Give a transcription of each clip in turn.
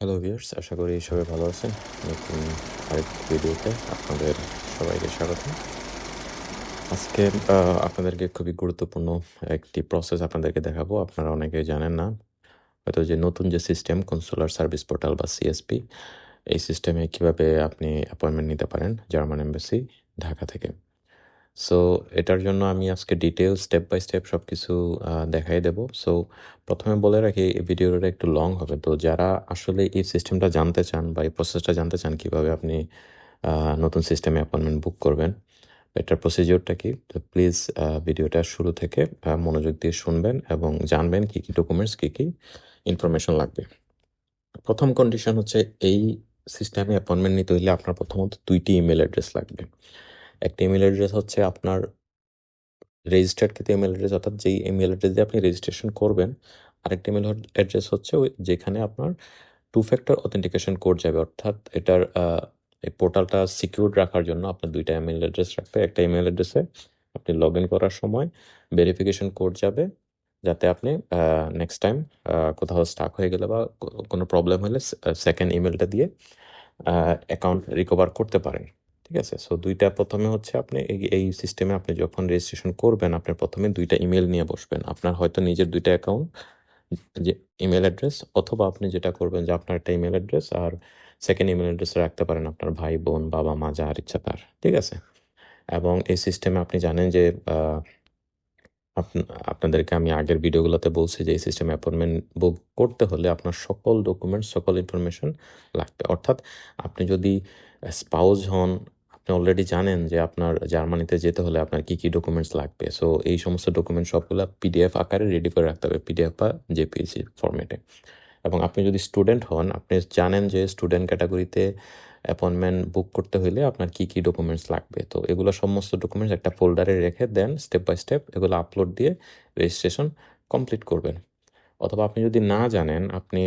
Hello viewers, আশা করি সবাই ভালো আছেন। নতুন আরেকটি ভিডিওতে আপনাদের সবাইকে স্বাগত। আজকে আপনাদেরকে খুবই গুরুত্বপূর্ণ একটি প্রসেস আপনাদেরকে দেখাবো। আপনারা অনেকেই জানেন না। হয়তো যে নতুন যে সিস্টেম কনসুলার সার্ভিস পোর্টাল বা সিএসপি, এই সিস্টেমে কিভাবে আপনি অ্যাপয়েন্টমেন্ট নিতে পারেন জার্মান এম্বাসি ঢাকা থেকে। সো এটার জন্য আমি আজকে ডিটেইলস স্টেপ বাই স্টেপ সবকিছু দেখাই দেব। সো প্রথমে বলে রাখি এই ভিডিওটা একটু লং হবে। তো যারা আসলে এই সিস্টেমটা জানতে চান বা এই প্রসেসটা জানতে চান কিভাবে আপনি নতুন সিস্টেমে অ্যাপয়েন্টমেন্ট বুক করবেন, এটার প্রসিজিওরটা কি, তো প্লিজ ভিডিওটা শুরু থেকে মনোযোগ দিয়ে শুনবেন এবং জানবেন কী কী ডকুমেন্টস কী কী ইনফরমেশন লাগবে। প্রথম কন্ডিশন হচ্ছে এই সিস্টেমে অ্যাপয়েন্টমেন্ট নিতে হলে আপনার প্রথমত 2টি ইমেল অ্যাড্রেস লাগবে। একটা ইমেল অ্যাড্রেস হচ্ছে আপনার রেজিস্টার্ড কৃত ইমেল অ্যাড্রেস, অর্থাৎ যেই ইমেল অ্যাড্রেস দিয়ে আপনি রেজিস্ট্রেশন করবেন। আরেকটা ইমেল অ্যাড্রেস হচ্ছে ওই যেখানে আপনার টু ফ্যাক্টর অথেন্টিকেশন কোড যাবে, অর্থাৎ এটার এই পোর্টালটা সিকিউর রাখার জন্য আপনার দুইটা ইমেল অ্যাড্রেস রাখবে। একটা ইমেল অ্যাড্রেসে আপনি লগ ইন করার সময় ভেরিফিকেশন কোড যাবে, যাতে আপনি নেক্সট টাইম কোথাও স্টাক হয়ে গেলে বা কোনো প্রবলেম হলে সেকেন্ড ইমেলটা দিয়ে অ্যাকাউন্ট রিকভার করতে পারেন। ঠিক আছে, সো দুইটা প্রথমে হচ্ছে আপনি এই সিস্টেমে আপনি যখন রেজিস্ট্রেশন করবেন, আপনার প্রথমে দুইটা ইমেল নিয়ে বসবেন। আপনার হয়তো নিজের দুইটা অ্যাকাউন্ট, যে ইমেল অ্যাড্রেস, অথবা আপনি যেটা করবেন যে আপনার একটা ইমেল অ্যাড্রেস আর সেকেন্ড ইমেল অ্যাড্রেস রাখতে পারেন আপনার ভাই বোন বাবা মা যার ইচ্ছা তার। ঠিক আছে, এবং এই সিস্টেমে আপনি জানেন যে আপনাদেরকে আমি আগের ভিডিওগুলোতে বলছি যে এই সিস্টেমে অ্যাপয়েন্টমেন্ট বুক করতে হলে আপনার সকল ডকুমেন্টস সকল ইনফরমেশন লাগবে। অর্থাৎ আপনি যদি স্পাউস হন, আপনি অলরেডি জানেন যে আপনার জার্মানিতে যেতে হলে আপনার কী কী ডকুমেন্টস লাগবে। সো এই সমস্ত ডকুমেন্ট সবগুলো পিডিএফ আকারে রেডি করে রাখতে হবে, পিডিএফ বা জেপিজি ফরম্যাটে। এবং আপনি যদি স্টুডেন্ট হন, আপনি জানেন যে স্টুডেন্ট ক্যাটাগরিতে অ্যাপয়েন্টমেন্ট বুক করতে হলে আপনার কী কী ডকুমেন্টস লাগবে। তো এগুলো সমস্ত ডকুমেন্টস একটা ফোল্ডারে রেখে দেন, স্টেপ বাই স্টেপ এগুলো আপলোড দিয়ে রেজিস্ট্রেশন কমপ্লিট করবেন। অথবা আপনি যদি না জানেন, আপনি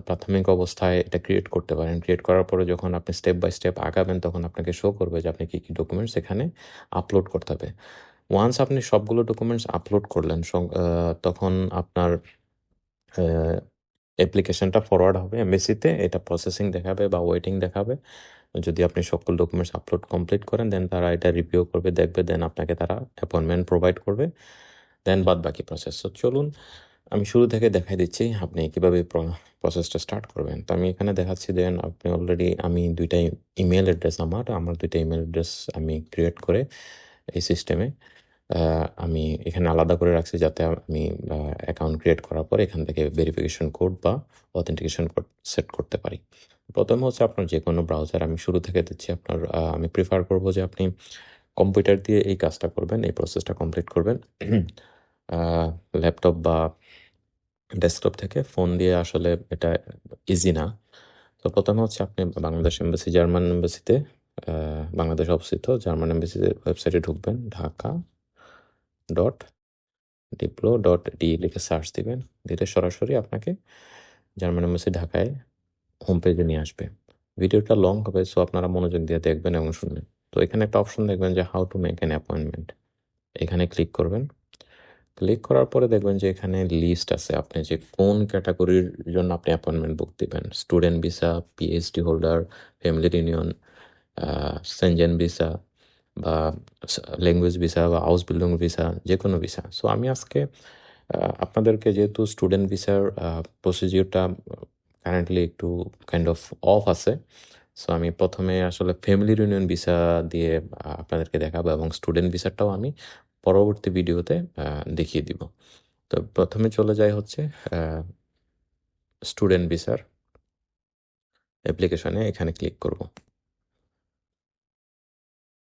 প্রাথমিক অবস্থায় এটা ক্রিয়েট করতে পারেন। ক্রিয়েট করার পরে যখন আপনি স্টেপ বাই স্টেপ আগাবেন, তখন আপনাকে শো করবে যে আপনি কী কী ডকুমেন্টস এখানে আপলোড করতে হবে। ওয়ান্স আপনি সবগুলো ডকুমেন্টস আপলোড করলেন, তখন আপনার অ্যাপ্লিকেশনটা ফরওয়ার্ড হবে এমবেসিতে। এটা প্রসেসিং দেখাবে বা ওয়েটিং দেখাবে। যদি আপনি সকল ডকুমেন্টস আপলোড কমপ্লিট করেন, দেন তারা এটা রিভিউ করবে, দেখবে, দেন আপনাকে তারা অ্যাপয়েন্টমেন্ট প্রোভাইড করবে। দেন বাদ বাকি প্রসেস। তো চলুন আমি শুরু থেকে দেখাই দিচ্ছি আপনি কীভাবে প্রসেসটা স্টার্ট করবেন। তো আমি এখানে দেখাচ্ছি, দেন আপনি অলরেডি আমি দুইটা ইমেল অ্যাড্রেস আমার দুইটা ইমেল অ্যাড্রেস আমি ক্রিয়েট করে এই সিস্টেমে আমি এখানে আলাদা করে রাখছি, যাতে আমি অ্যাকাউন্ট ক্রিয়েট করার পর এখান থেকে ভেরিফিকেশন কোড বা অথেন্টিকেশন কোড সেট করতে পারি। প্রথমে হচ্ছে আপনার যে কোনো ব্রাউজার, আমি শুরু থেকে দিচ্ছি আপনার, আমি প্রিফার করব যে আপনি কম্পিউটার দিয়ে এই কাজটা করবেন, এই প্রসেসটা কমপ্লিট করবেন। ল্যাপটপ বা ডেস্কটপ থেকে ফোন দিয়ে আসলে এটা ইজি না। তো প্রথমে হচ্ছে আপনি বাংলাদেশ এম্বাসি, জার্মান এম্বাসিতে, বাংলাদেশ অবস্থিত জার্মান এম্বাসিতে ওয়েবসাইটে ঢুকবেন, ঢাকা.diplo.de লিখে সার্চ দিবেন, দিলে সরাসরি আপনাকে জার্মান এম্বাসি ঢাকায় হোম পেজে নিয়ে আসবে। ভিডিওটা লং হবে, সো আপনারা মনোযোগ দিয়ে দেখবেন এবং শুনবেন। তো এখানে একটা অপশন দেখবেন যে how to make an appointment, এখানে ক্লিক করবেন। ক্লিক করার পরে দেখবেন যে এখানে লিস্ট আছে, আপনি যে কোন ক্যাটাগরির জন্য আপনি অ্যাপয়েন্টমেন্ট বুক দিবেন। Student visa, PhD holder, family union, Shenzhen visa বা ল্যাঙ্গুয়েজ ভিসা বা হাউস বিল্ডিং ভিসা, যে কোনো ভিসা। সো আমি আজকে আপনাদেরকে, যেহেতু স্টুডেন্ট ভিসার প্রসিজিওরটা কারেন্টলি একটু কাইন্ড অফ অফ আছে, সো আমি প্রথমে আসলে ফ্যামিলি ইউনিয়ন ভিসা দিয়ে আপনাদেরকে দেখাবো, এবং স্টুডেন্ট ভিসাটাও আমি পরবর্তী ভিডিওতে দেখিয়ে দিব। তো প্রথমে চলে যাই হচ্ছে স্টুডেন্ট ভিসার অ্যাপ্লিকেশনে, এখানে ক্লিক করব।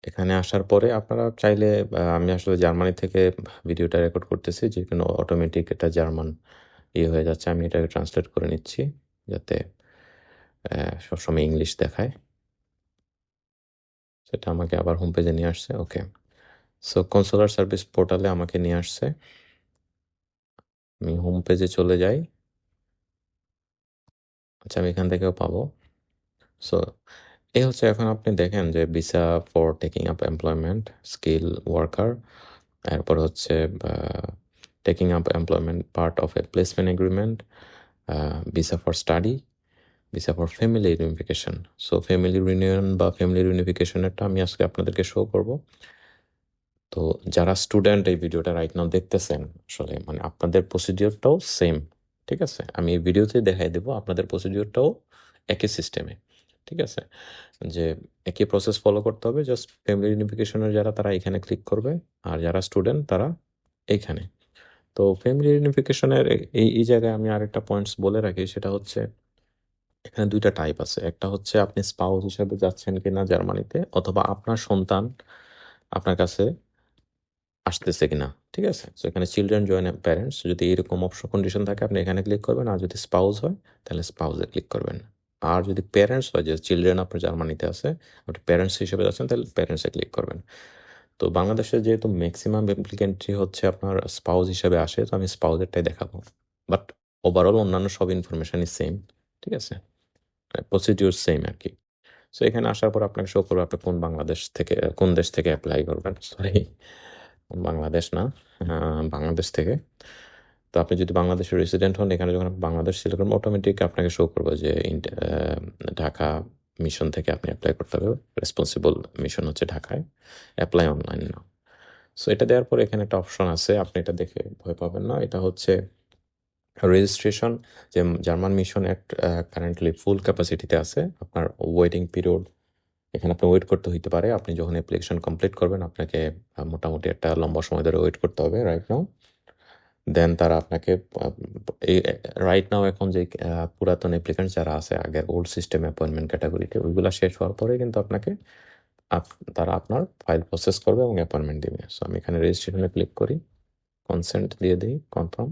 এখানে আসার পরে আপনারা চাইলে, আমি আসলে জার্মানি থেকে ভিডিওটা রেকর্ড করতেছি, যে কোনো অটোমেটিক এটা জার্মান হয়ে যাচ্ছে। আমি এটাকে ট্রান্সলেট করে নিচ্ছি যাতে সবসময় ইংলিশ দেখায়। সেটা আমাকে আবার হোম পেজে নিয়ে আসছে। ওকে, সো কনসুলার সার্ভিস পোর্টালে আমাকে নিয়ে আসছে। আমি হোম পেজে চলে যাই। আচ্ছা, আমি এখান থেকেও পাবো। সো এই হচ্ছে, এখন আপনি দেখেন যে visa for taking up employment, skill worker, এরপর হচ্ছে taking up employment part of A placement agreement, visa for study, this for family unification. So family reunion বা ফ্যামিলি ইউনিফিকেশনেরটা আমি আজকে আপনাদেরকে শো করব। তো যারা স্টুডেন্ট এই ভিডিওটা রাইট নাও দেখতেছেন, আসলে মানে আপনাদের প্রসিডিওরটাও সেম, ঠিক আছে? আমি এই ভিডিওতে দেখাই দেবো আপনাদের প্রসিডিওরটাও একই সিস্টেমে, ঠিক আছে? যে একই প্রসেস ফলো করতে হবে। জাস্ট ফ্যামিলি ইউনিফিকেশনের যারা তারা এখানে ক্লিক করবে, আর যারা স্টুডেন্ট তারা এইখানে। তো ফ্যামিলি ইউনিফিকেশনের এই এই জায়গায় আমি আরেকটা পয়েন্টস বলে রাখি, সেটা হচ্ছে এখানে দুইটা টাইপ আছে। একটা হচ্ছে আপনি স্পাউস হিসেবে যাচ্ছেন কিনা জার্মানিতে, অথবা আপনার সন্তান আপনার কাছে আসতেছে কিনা, ঠিক আছে? তো এখানে চিলড্রেন জয়েন প্যারেন্টস, যদি এরকম অপশন কন্ডিশন থাকে আপনি এখানে ক্লিক করবেন, আর যদি স্পাউস হয় তাহলে স্পাউসে ক্লিক করবেন। আর যদি প্যারেন্টস হয়, যে চিলড্রেন আপনার জার্মানিতে আছে, আপনি প্যারেন্টস হিসেবে যাচ্ছেন, তাহলে প্যারেন্টসে ক্লিক করবেন। তো বাংলাদেশে যেহেতু ম্যাক্সিমাম অ্যাপ্লিকেন্টই হচ্ছে আপনার স্পাউস হিসেবে আসে, তো আমি স্পাউসেরটাই দেখাবো। বাট ওভারঅল অন্যান্য সব ইনফরমেশনই সেম, ঠিক আছে? প্রসিডিউর সেম আর কি। সো এখানে আসার পর আপনাকে শো করবে আপনি কোন দেশ থেকে অ্যাপ্লাই করবেন। সরি, বাংলাদেশ না, বাংলাদেশ থেকে। তো আপনি যদি বাংলাদেশের রেসিডেন্ট হন, এখানে যখন আপনি বাংলাদেশ সিলেক্ট করবেন, অটোমেটিক আপনাকে শো করবে যে ঢাকা মিশন থেকে আপনি অ্যাপ্লাই করতে হবে। রেসপন্সিবল মিশন হচ্ছে ঢাকায়, অ্যাপ্লাই অনলাইন না। সো এটা দেওয়ার পর এখানে একটা অপশন আছে, আপনি এটা দেখে ভয় পাবেন না। এটা হচ্ছে রেজিস্ট্রেশন। যে জার্মান মিশন অ্যাক্ট কারেন্টলি ফুল ক্যাপাসিটিতে আছে। আপনার ওয়েটিং পিরিয়ড, এখানে আপনি ওয়েট করতে হইতে পারে। আপনি যখন অ্যাপ্লিকেশন কমপ্লিট করবেন, আপনাকে মোটামুটি একটা লম্বা সময় ধরে ওয়েট করতে হবে রাইট নাও। দেন তারা আপনাকে এই রাইট নাও এখন যে পুরাতন অ্যাপ্লিকেন্ট যারা আছে আগের ওল্ড সিস্টেম অ্যাপয়েন্টমেন্ট ক্যাটাগরিতে, ওইগুলো শেষ হওয়ার পরে কিন্তু আপনাকে তারা আপনার ফাইল প্রসেস করবে এবং অ্যাপয়েন্টমেন্ট দিবে। সো আমি এখানে রেজিস্ট্রেশনে ক্লিক করি, কনসেন্ট দিয়ে দিই, কনফার্ম।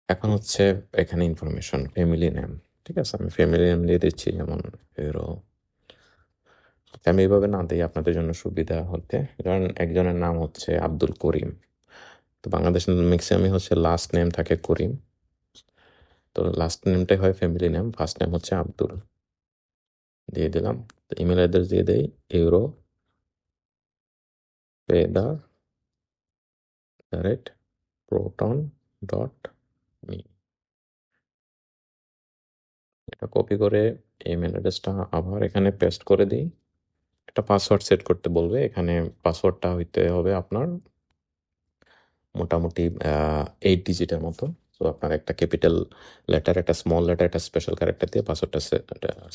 এখন হচ্ছে এখানে ইনফরমেশন, ফ্যামিলি নেম, ঠিক আছে? আমি ফ্যামিলি নেম দিয়ে দিচ্ছি, যেমন হিরো। আমি এইভাবে না দিই আপনাদের জন্য সুবিধা হতে। কারণ একজনের নাম হচ্ছে আব্দুল করিম, তো বাংলাদেশের ম্যাক্সিমামই হচ্ছে লাস্ট নেম থাকে করিম, তো লাস্ট নেমটাই হয় ফ্যামিলি নেম, ফার্স্ট নেম হচ্ছে আব্দুল, দিয়ে দিলাম। ইমেল অ্যাড্রেস দিয়ে দেই ইউরো পেদার @proton.me। এটা কপি করে ইমেল অ্যাড্রেসটা আবার এখানে পেস্ট করে দিই। একটা পাসওয়ার্ড সেট করতে বলবে, এখানে পাসওয়ার্ডটা হইতে হবে আপনার মোটামুটি 8 ডিজিটের মতো। তো আপনার একটা ক্যাপিটাল লেটার, একটা স্মল লেটার, একটা স্পেশাল ক্যারেক্টার দিয়ে পাসওয়ার্ডটা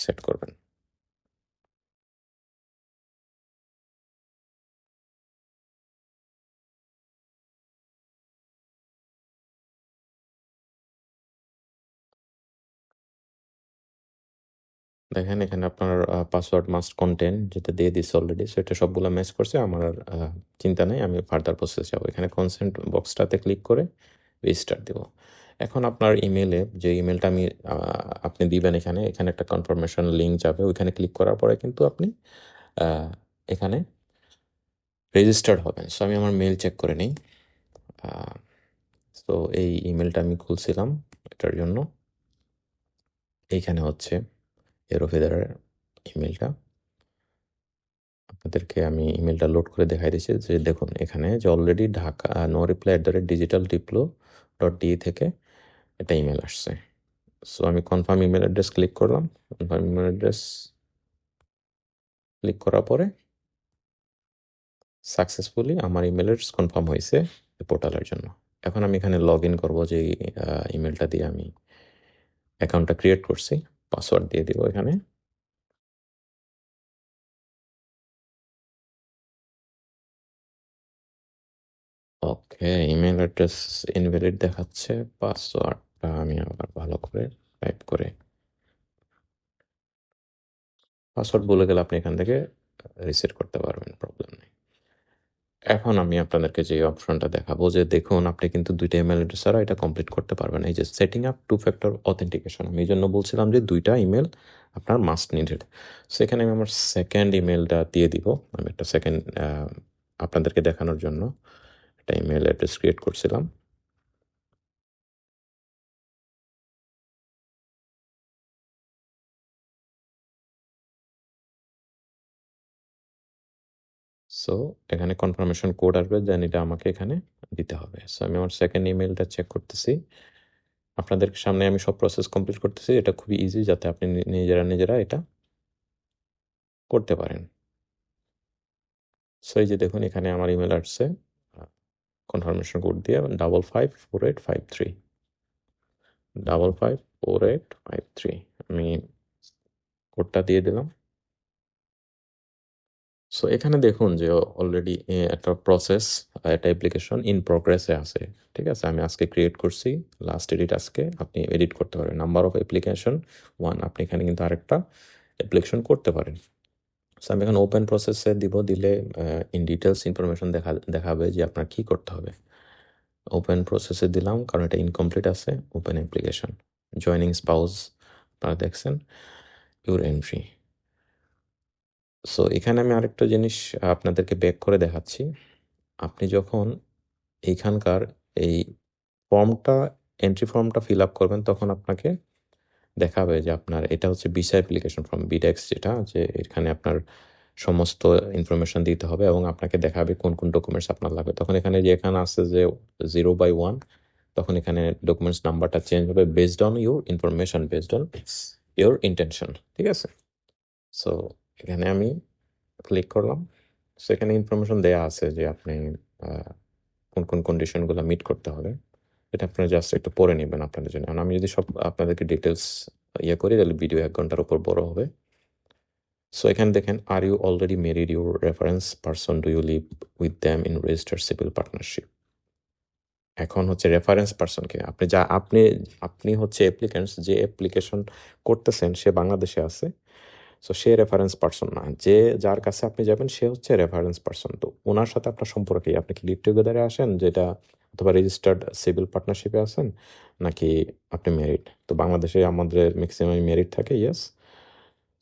সেট করবেন। দেখেন এখানে আপনার পাসওয়ার্ড মাস্ট কন্টেন, যেটা দিয়ে দিচ্ছে অলরেডি, সেটা সবগুলো ম্যাচ করছে। আমার আর চিন্তা নেই, আমি ফার্দার প্রসেস যাবো। এখানে কনসেন্ট বক্সটাতে ক্লিক করে রেজিস্টার দেব। এখন আপনার ইমেলে যে ইমেলটা আপনি দিবেন, এখানে এখানে একটা কনফার্মেশন লিঙ্ক যাবে, ওইখানে ক্লিক করার পরে কিন্তু আপনি এখানে রেজিস্টার্ড হবেন। সো আমি আমার মেল চেক করে নিই। তো এই ইমেলটা আমি খুলছিলাম এটার জন্য। এইখানে হচ্ছে এরো ফেদারের ইমেলটা, আপনাদেরকে আমি ইমেলটা লোড করে দেখাই দিচ্ছি। যে দেখুন এখানে যে অলরেডি ঢাকা no reply@digitaltiplo.de থেকে একটা ইমেল আসছে। সো আমি কনফার্ম ইমেল অ্যাড্রেস ক্লিক করলাম। কনফার্ম ইমেল অ্যাড্রেস ক্লিক করার পরে সাকসেসফুলি আমার ইমেল অ্যাড্রেস কনফার্ম হয়েছে পোর্টালের জন্য। এখন আমি এখানে লগ ইন করবো, যে ইমেলটা দিয়ে আমি অ্যাকাউন্টটা ক্রিয়েট করছি। পাসওয়ার্ড দিয়ে দিব এখানে। ওকে, ইমেল অ্যাড্রেস ইনভ্যালিড দেখাচ্ছে। পাসওয়ার্ডটা আমি আবার ভালো করে টাইপ করে, পাসওয়ার্ড বলে গেলে আপনি এখান থেকে রিসেট করতে পারবেন, প্রবলেম নেই। এখন আমি আপনাদেরকে যে অপশনটা দেখাবো, যে দেখুন আপনি কিন্তু দুইটা ইমেল অ্যাড্রেস ছাড়া এটা কমপ্লিট করতে পারবেন। এই যে setting up to factor authentication, আমি এই জন্য বলছিলাম যে দুইটা ইমেল আপনার মাস্ট নিডেড। সেখানে আমি আমার সেকেন্ড ইমেলটা দিয়ে দিব। আমি একটা সেকেন্ড আপনাদেরকে দেখানোর জন্য একটা ইমেল অ্যাড্রেস ক্রিয়েট করছিলাম। সো এখানে কনফার্মেশন কোড আসবে, দেন এটা আমাকে এখানে দিতে হবে। সো আমি আমার সেকেন্ড ইমেলটা চেক করতেছি। আপনাদের সামনে আমি সব প্রসেস কমপ্লিট করতেছি, এটা খুবই ইজি, যাতে আপনি নিজেরা এটা করতে পারেন। সো এই যে দেখুন, এখানে আমার ইমেল আসছে কনফার্মেশন কোড দিয়ে 554853 554853, আমি কোডটা দিয়ে দিলাম। সো এখানে দেখুন যে অলরেডি একটা প্রসেস, একটা অ্যাপ্লিকেশন ইন প্রোগ্রেসে আছে। ঠিক আছে, আমি আজকে ক্রিয়েট করছি, লাস্ট এডিট আজকে, আপনি এডিট করতে পারেন। নাম্বার অফ অ্যাপ্লিকেশন 1, আপনি এখানে কিন্তু আরেকটা অ্যাপ্লিকেশন করতে পারেন। সো আমি এখন ওপেন প্রসেসে দিলে ইন ডিটেলস ইনফরমেশন দেখাবে যে আপনার কি করতে হবে। ওপেন প্রসেসে দিলাম কারণ এটা ইনকমপ্লিট আছে। ওপেন অ্যাপ্লিকেশন, জয়নিং স্পাউস, আপনারা দেখছেন ইউর এন্ট্রি। সো এখানে আমি আরেকটা জিনিস আপনাদেরকে ব্যাক করে দেখাচ্ছি। আপনি যখন এইখানকার এই ফর্মটা, এন্ট্রি ফর্মটা ফিল আপ করবেন, তখন আপনাকে দেখাবে যে আপনার এটা হচ্ছে ভিসা অ্যাপ্লিকেশন ফর্ম, বিডেক্স, যেটা যে এখানে আপনার সমস্ত ইনফরমেশন দিতে হবে এবং আপনাকে দেখাবে কোন কোন ডকুমেন্টস আপনার লাগবে। তখন এখানে আছে যে 0/1, তখন এখানে ডকুমেন্টস নাম্বারটা চেঞ্জ হবে based on your information, based on your intention. ঠিক আছে, সো এখানে আমি ক্লিক করলাম। সো এখানে ইনফরমেশন দেয়া আছে যে আপনি কোন কোন কন্ডিশনগুলো মিট করতে হবে। এটা আপনারা জাস্ট একটু পড়ে নেবেন আপনাদের জন্য। আমি যদি সব আপনাদেরকে ডিটেলস করি, তাহলে ভিডিও 1 ঘন্টার উপর বড় হবে। সো এখানে দেখেন, are you already married your reference person, do you live with them in registered civil partnership. এখন হচ্ছে রেফারেন্স পারসনকে আপনি হচ্ছে অ্যাপ্লিকেন্টস, যে অ্যাপ্লিকেশন করতেছেন সে বাংলাদেশে আছে। সো সে রেফারেন্স পারসন না, যার কাছে আপনি যাবেন সে হচ্ছে রেফারেন্স পারসন। তো ওনার সাথে আপনার সম্পর্ক কি? আপনি কি লিভ টুগেদারে আসেন, যেটা অথবা রেজিস্টার্ড সিভিল পার্টনারশিপে আছেন, নাকি আপনি ম্যারিড? তো বাংলাদেশে আমাদের ম্যাক্সিমাম ম্যারিড থাকে, ইয়েস।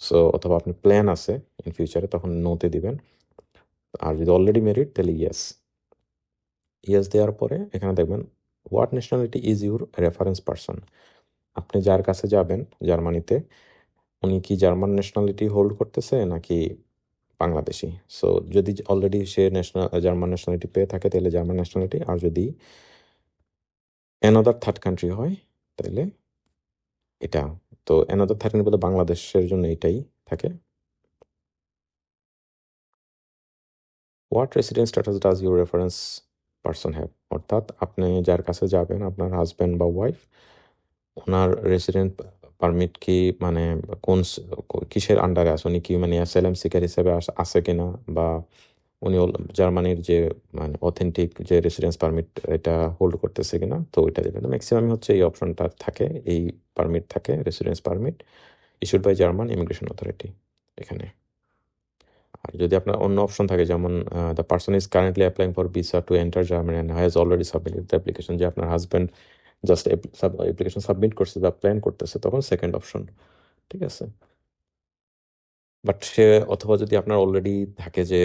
সো অথবা আপনি প্ল্যান আছে ইন ফিউচারে, তখন নোতে দিবেন। আর যদি অলরেডি ম্যারিড, তাহলে ইয়েস। ইয়েস দেওয়ার পরে এখানে দেখবেন what nationality is your reference person. আপনি যার কাছে যাবেন জার্মানিতে, উনি কি জার্মান ন্যাশনালিটি হোল্ড করতেছে নাকি বাংলাদেশি? সো যদি অলরেডি সে জার্মান ন্যাশনালিটি পেয়ে থাকে, তাহলে জার্মান ন্যাশনালিটি। আর যদি অ্যানাদার থার্ড কান্ট্রি হয়, তাহলে এটা। তো অ্যানাদার থার্ড কান্ট্রি বলতে বাংলাদেশের জন্য এটাই থাকে। What residence status does your reference person have? অর্থাৎ আপনি যার কাছে যাবেন, আপনার হাজব্যান্ড বা ওয়াইফ, ওনার রেসিডেন্ট পারমিট কি, মানে কোন কিসের আন্ডারে আছে? উনি কি মানে অ্যাসাইলাম সিকার হিসেবে আছে কিনা, বা উনি জার্মানির যে মানে অথেন্টিক যে রেসিডেন্স পারমিট এটা হোল্ড করতেছে কিনা। তো ওইটা দেবেন। ম্যাক্সিমাম হচ্ছে এই অপশনটা থাকে, এই পারমিট থাকে, residence permit issued by German immigration authority এখানে। আর যদি আপনার অন্য অপশন থাকে, যেমন the person is currently applying for visa to enter Germany and has already submitted the application, যে আপনার হাজব্যান্ড জাস্ট অ্যাপ্লিকেশন সাবমিট করছে বা প্ল্যান করতেছে, তখন সেকেন্ড অপশন। ঠিক আছে, বাট সে, অথবা যদি আপনার অলরেডি থাকে যে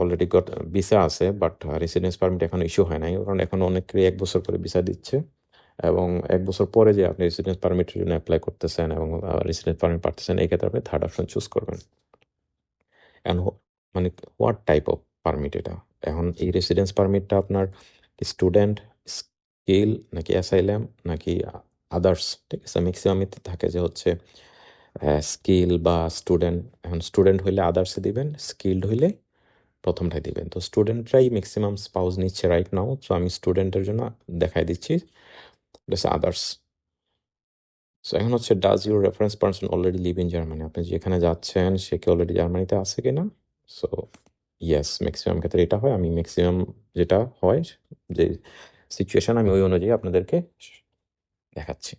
অলরেডি গট ভিসা আছে, বাট রেসিডেন্স পারমিট এখন ইস্যু হয় নাই, কারণ এখন অনেকেই 1 বছর করে ভিসা দিচ্ছে, এবং 1 বছর পরে যে আপনি রেসিডেন্স পারমিটের জন্য অ্যাপ্লাই করতেছেন এবং রেসিডেন্স পারমিট পাচ্ছেন, এই ক্ষেত্রে আপনি থার্ড অপশন চুজ করবেন। এখন মানে হোয়াট টাইপ অফ পারমিট এটা? এখন এই রেসিডেন্স পারমিটটা আপনার স্টুডেন্ট, স্কিল, নাকি অ্যাসাইলাম, নাকি আদার্স? ঠিক আছে, ম্যাক্সিমামই থাকে যে হচ্ছে স্কিল বা স্টুডেন্ট। এখন স্টুডেন্ট হইলে আদার্সে দিবেন, স্কিল্ড হইলে প্রথমটাই দিবেন। তো স্টুডেন্টরাই ম্যাক্সিমাম স্পাউস নিচ্ছে রাইট নাও, তো আমি স্টুডেন্টের জন্য দেখাই দিচ্ছি আদার্স। সো এখন হচ্ছে does your reference person already live in Germany? আপনি যেখানে যাচ্ছেন সে কি অলরেডি জার্মানিতে আছে কিনা? সো ইয়েস, ম্যাক্সিমাম ক্ষেত্রে এটা হয়। আমি ম্যাক্সিমাম যেটা হয়, যে সিচুয়েশন, আমি ওই অনুযায়ী আপনাদেরকে দেখাচ্ছি।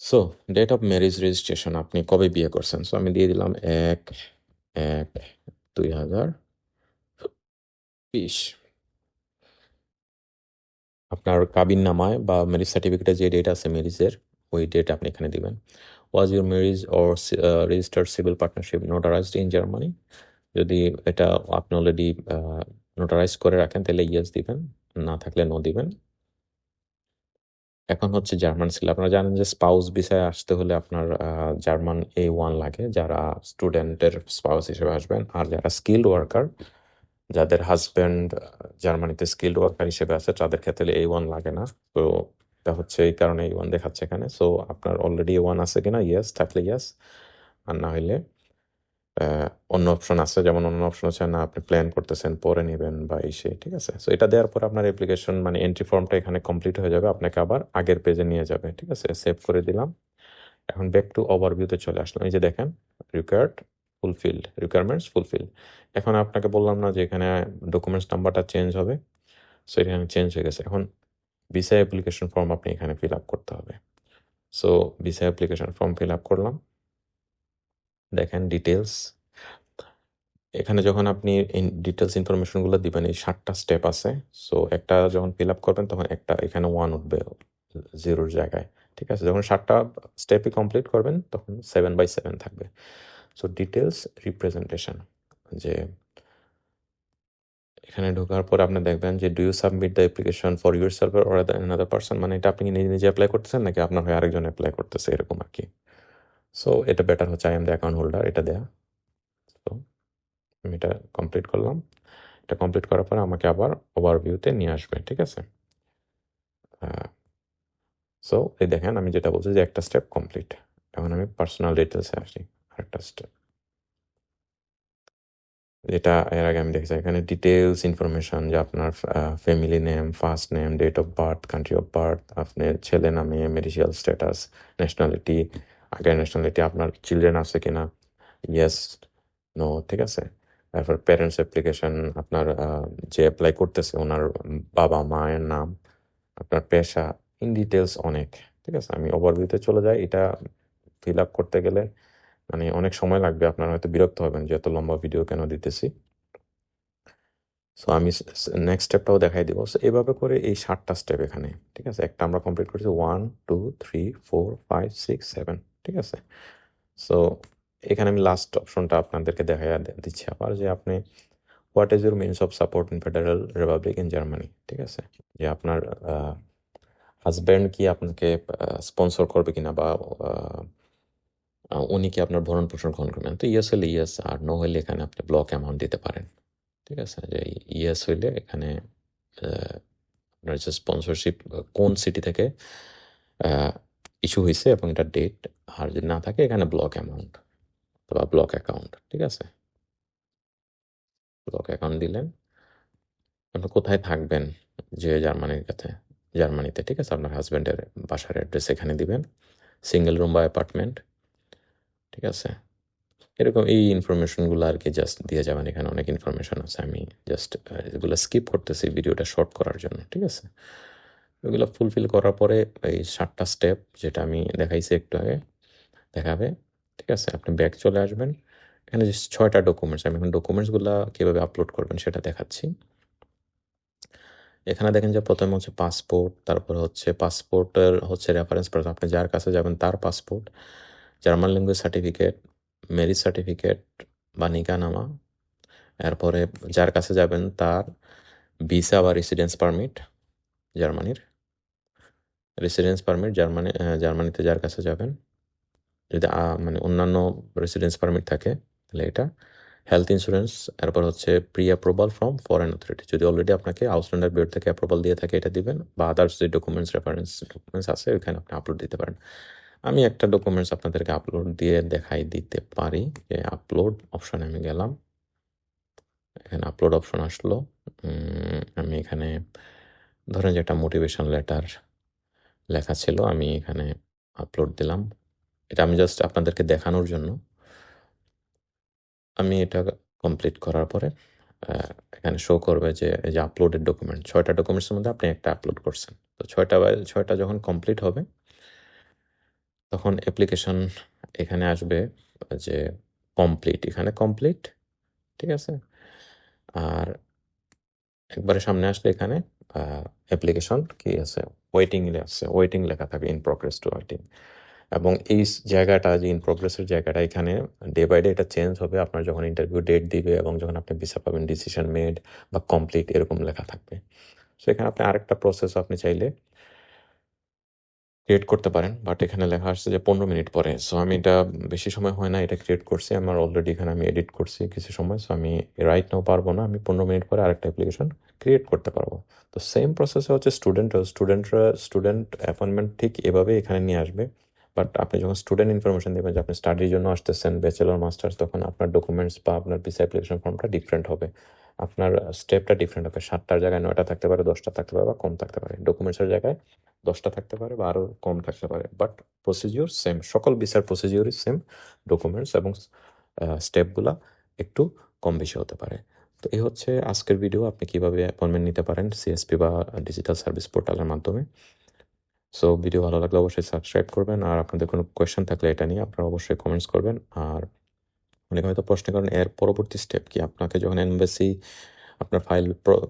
So date of marriage registration, আপনি কবে বিয়ে করছেন? সো আমি দিয়ে দিলাম 1/1/2020। আপনার কাবিননামায় বা ম্যারেজ সার্টিফিকেটে যে ডেট আছে ম্যারেজের, ওই ডেট আপনি এখানে দিবেন। Was your marriage or registered civil partnership notarized in Germany? যদি এটা আপনি অলরেডি নোটারাইজ করে রাখেন, তাহলে ইয়েস দিবেন, না থাকলে নো দিবেন। এখন হচ্ছে জার্মান স্কিল। আপনারা জানেন যে স্পাউস ভিসায় আসতে হলে আপনার জার্মান A1 লাগে, যারা স্টুডেন্টের স্পাউস হিসেবে আসবেন। আর যারা স্কিল্ড ওয়ার্কার, যাদের হাজব্যান্ড জার্মানিতে স্কিল্ড ওয়ার্কার হিসেবে আছে, তাদের ক্ষেত্রে A1 লাগে না। তো এটা হচ্ছে এই কারণে A1 দেখাচ্ছে এখানে। সো আপনার অলরেডি A1 আছে কিনা, ইয়েস থাকলে ইয়েস, আর না হইলে অন্য অপশন আছে, যেমন অন্য অপশন হচ্ছে না আপনি প্ল্যান করতেছেন পরে নেবেন বা এই সেই, ঠিক আছে। সো এটা দেওয়ার পর আপনার অ্যাপ্লিকেশন মানে এন্ট্রি ফর্মটা এখানে কমপ্লিট হয়ে যাবে, আপনাকে আবার আগের পেজে নিয়ে যাবে, ঠিক আছে। সেভ করে দিলাম। এখন ব্যাক টু ওভারভিউতে চলে আসলাম। এই যে দেখেন রিকোয়ারমেন্টস ফুলফিল। এখন আপনাকে বললাম না যে এখানে ডকুমেন্টস নাম্বারটা চেঞ্জ হবে, সো এখানে চেঞ্জ হয়ে গেছে। এখন ভিসা অ্যাপ্লিকেশন ফর্ম আপনি এখানে ফিল আপ করতে হবে। So visa application form fill up করলাম। দেখেন ডিটেলস, এখানে যখন আপনি ডিটেলস ইনফরমেশনগুলো দিবেন এই 7টা স্টেপ আছে। সো একটা যখন ফিল আপ করবেন তখন একটা এখানে 1 উঠবে 0-র জায়গায়, ঠিক আছে। যখন 7টা স্টেপই কমপ্লিট করবেন তখন 7/7 থাকবে। সো ডিটেলস রিপ্রেজেন্টেশন, যে এখানে ঢোকার পর আপনি দেখবেন যে do you submit the application for your self or another person, মানে এটা আপনি কি নিজে নিজে অ্যাপ্লাই করতেছেন নাকি আপনার হয়ে আরেকজন অ্যাপ্লাই করতেছে, এরকম আর কি। সো এটা বেটার হচ্ছে I am the account holder, এটা দেয়া। তো আমি এটা কমপ্লিট করলাম। এটা কমপ্লিট করার পর আমাকে আবার ওভারভিউতে নিয়ে আসবে, ঠিক আছে। সো এই দেখেন আমি যেটা বলছি যে একটা স্টেপ কমপ্লিট। এখন আমি পার্সোনাল ডিটেলসে আসি, আরেকটা স্টেপ, যেটা এর আগে আমি দেখেছি। এখানে ডিটেলস ইনফরমেশন, যে আপনার family name, first name, date of birth, country of birth, আপনার ছেলে নামে, মেরিটাল স্ট্যাটাস, ন্যাশনালিটি, আগের ন্যাশনালিটি, আপনার চিলড্রেন আছে কিনা, ইয়েস নো, ঠিক আছে। তারপর প্যারেন্টস অ্যাপ্লিকেশন, আপনার যে অ্যাপ্লাই করতেছে ওনার বাবা মায়ের নাম, আপনার পেশা, ইন ডিটেলস অনেক, ঠিক আছে। আমি ওভারভিউতে চলে যাই। এটা ফিল আপ করতে গেলে মানে অনেক সময় লাগবে, আপনারা হয়তো বিরক্ত হবেন যে এত লম্বা ভিডিও কেন দিতেছি। সো আমি নেক্সট স্টেপটাও দেখাই দিব। সো এভাবে করে এই 7টা স্টেপ এখানে, ঠিক আছে। একটা আমরা কমপ্লিট করেছি, 1 2 3 4 5 6 7, ঠিক আছে। সো এখানে আমি লাস্ট অপশনটা আপনাদেরকে দেখাই দিচ্ছি আবার, যে আপনি what is your means of support in federal Republic in Germany, ঠিক আছে। যে আপনার হাজব্যান্ড কি আপনাকে স্পন্সর করবে কিনা, বা উনি কি আপনার ভরণ পোষণ গ্রহণ করবেন। তো ইয়েস হলে ইয়েস, আর নো হলে এখানে আপনি ব্লক অ্যামাউন্ট দিতে পারেন, ঠিক আছে। যে ইয়েস হইলে এখানে আপনার যে স্পন্সরশিপ কোন সিটি থেকে ইস্যু হয়েছে এবং এটা ডেট, আর যদি না থাকে এখানে ব্লক অ্যামাউন্ট বা ব্লক অ্যাকাউন্ট, ঠিক আছে। ব্লক অ্যাকাউন্ট দিলেন। আপনি কোথায় থাকবেন, যে জার্মানিতে, ঠিক আছে। আপনার হাজব্যান্ডের বাসার অ্যাড্রেস এখানে দিবেন, সিঙ্গেল রুম বা অ্যাপার্টমেন্ট, ঠিক আছে। এরকম এই ইনফরমেশনগুলো আর কি জাস্ট দিয়ে যাবেন। এখানে অনেক ইনফরমেশন আছে, আমি জাস্ট এগুলো স্কিপ করতেছি ভিডিওটা শর্ট করার জন্য, ঠিক আছে। এগুলো ফুলফিল করার পরে এই 7টা স্টেপ যেটা আমি দেখাইছি একটু আগে দেখাবে, ঠিক আছে। আপনি ব্যাক চলে আসবেন। এখানে যে 6টা ডকুমেন্টস, আমি এখন ডকুমেন্টসগুলো কীভাবে আপলোড করবেন সেটা দেখাচ্ছি। এখানে দেখেন যে প্রথমে হচ্ছে পাসপোর্ট, তারপরে হচ্ছে পাসপোর্টের হচ্ছে রেফারেন্স পার্সন, আপনি যার কাছে যাবেন তার passport, German language certificate, marriage certificate বা নিকানামা, এরপরে যার কাছে যাবেন তার ভিসা বা রেসিডেন্স পারমিট, জার্মানির রেসিডেন্স পারমিট, জার্মানিতে যার কাছে যাবেন, যদি মানে অন্যান্য রেসিডেন্স পারমিট থাকে তাহলে এটা, হেলথ ইন্স্যুরেন্স, এরপর হচ্ছে pre approval from foreign authority, যদি অলরেডি আপনাকে আউসল্যান্ডার বিউরো থেকে অ্যাপ্রুভাল দিয়ে থাকে এটা দিবেন, বা আদার্স যে ডকুমেন্টস আছে ওইখানে আপনি আপলোড দিতে পারেন। আমি একটা ডকুমেন্টস আপনাদেরকে আপলোড দিয়ে দেখাই দিতে পারি, যে আপলোড অপশনে আমি গেলাম, এখানে আপলোড অপশন আসলো। আমি এখানে ধরেন যে একটা মোটিভেশন লেটার লেখা ছিল, আমি এখানে আপলোড দিলাম। এটা আমি জাস্ট আপনাদেরকে দেখানোর জন্য। আমি এটা কমপ্লিট করার পরে এখানে শো করবে যে এই যে আপলোডেড ডকুমেন্ট, 6টা ডকুমেন্টসের মধ্যে আপনি একটা আপলোড করছেন। তো 6টা যখন কমপ্লিট হবে তখন অ্যাপ্লিকেশন এখানে আসবে যে কমপ্লিট, এখানে কমপ্লিট, ঠিক আছে। আর একবারে সামনে আসলে এখানে অ্যাপ্লিকেশন কি আছে, ওয়েটিং আছে, ওয়েটিং লেখা থাকবে, ইন প্রোগ্রেস টু ওয়েটিং। এবং এই জায়গাটা যে ইন প্রোগ্রেসের জায়গাটা, এখানে ডে বাই ডে এটা চেঞ্জ হবে। আপনার যখন ইন্টারভিউ ডেট দিবে এবং যখন আপনি ভিসা পাবেন, ডিসিশন মেড বা কমপ্লিট এরকম লেখা থাকবে। সো এখানে আপনি আরেকটা প্রসেস আপনি চাইলে ক্রিয়েট করতে পারেন, বাট এখানে লেখা আসছে যে 15 মিনিট পরে। সো আমি এটা বেশি সময় হয় না এটা ক্রিয়েট করছি, আমার অলরেডি এখানে আমি এডিট করছি কিছু সময়। সো আমি রাইট নাও পারবো না, আমি 15 মিনিট পরে আরেকটা অ্যাপ্লিকেশন ক্রিয়েট করতে পারবো। তো সেম প্রসেসে হচ্ছে স্টুডেন্ট অ্যাপয়েন্টমেন্ট ঠিক এভাবে এখানে নিয়ে আসবে। বাট আপনি যখন স্টুডেন্ট ইনফরমেশন দেবেন যে আপনি স্টাডির জন্য আসতেছেন, ব্যাচেলর মাস্টার্স, তখন আপনার ডকুমেন্টস বা আপনার ভিসা অ্যাপ্লিকেশন ফর্মটা ডিফারেন্ট হবে, আপনার স্টেপটা ডিফারেন্ট হবে। 7টার জায়গায় 9টা থাকতে পারে, 10টা থাকতে পারে বা কম থাকতে পারে। ডকুমেন্টসের জায়গায় 10টা থাকতে পারে বা আরও কম থাকতে পারে, বাট প্রসিজিওর সেম, সকল ভিসার প্রসিজিওরই সেম। ডকুমেন্টস এবং স্টেপগুলা একটু কম বেশি হতে পারে। তো এই হচ্ছে আজকের ভিডিও, আপনি কিভাবে অ্যাপয়েন্টমেন্ট নিতে পারেন সিএসপি বা ডিজিটাল সার্ভিস পোর্টালের মাধ্যমে। সো ভিডিও ভালো লাগলে অবশ্যই সাবস্ক্রাইব করবেন, আর আপনাদের কোনো কোয়েশ্চেন থাকলে এটা নিয়ে আপনারা অবশ্যই কমেন্টস করবেন। আর অনেকে হয়তো প্রশ্ন করেন এর পরবর্তী স্টেপ কি। আপনাকে যখন এমবাসি আপনার ফাইল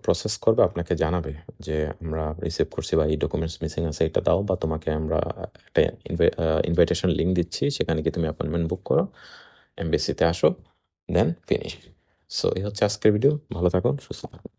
প্রসেস করবে, আপনাকে জানাবে যে আমরা রিসিভ করছি বা এই ডকুমেন্টস মিসিং আছে, এটা দাও, বা তোমাকে আমরা একটা ইনভাইটেশন লিঙ্ক দিচ্ছি, সেখানে গিয়ে তুমি অ্যাপয়েন্টমেন্ট বুক করো, এমবাসিতে আসো, দেন ফিনিশ। সো এই হচ্ছে আজকের ভিডিও, ভালো থাকুন, সুস্থ থাকুন।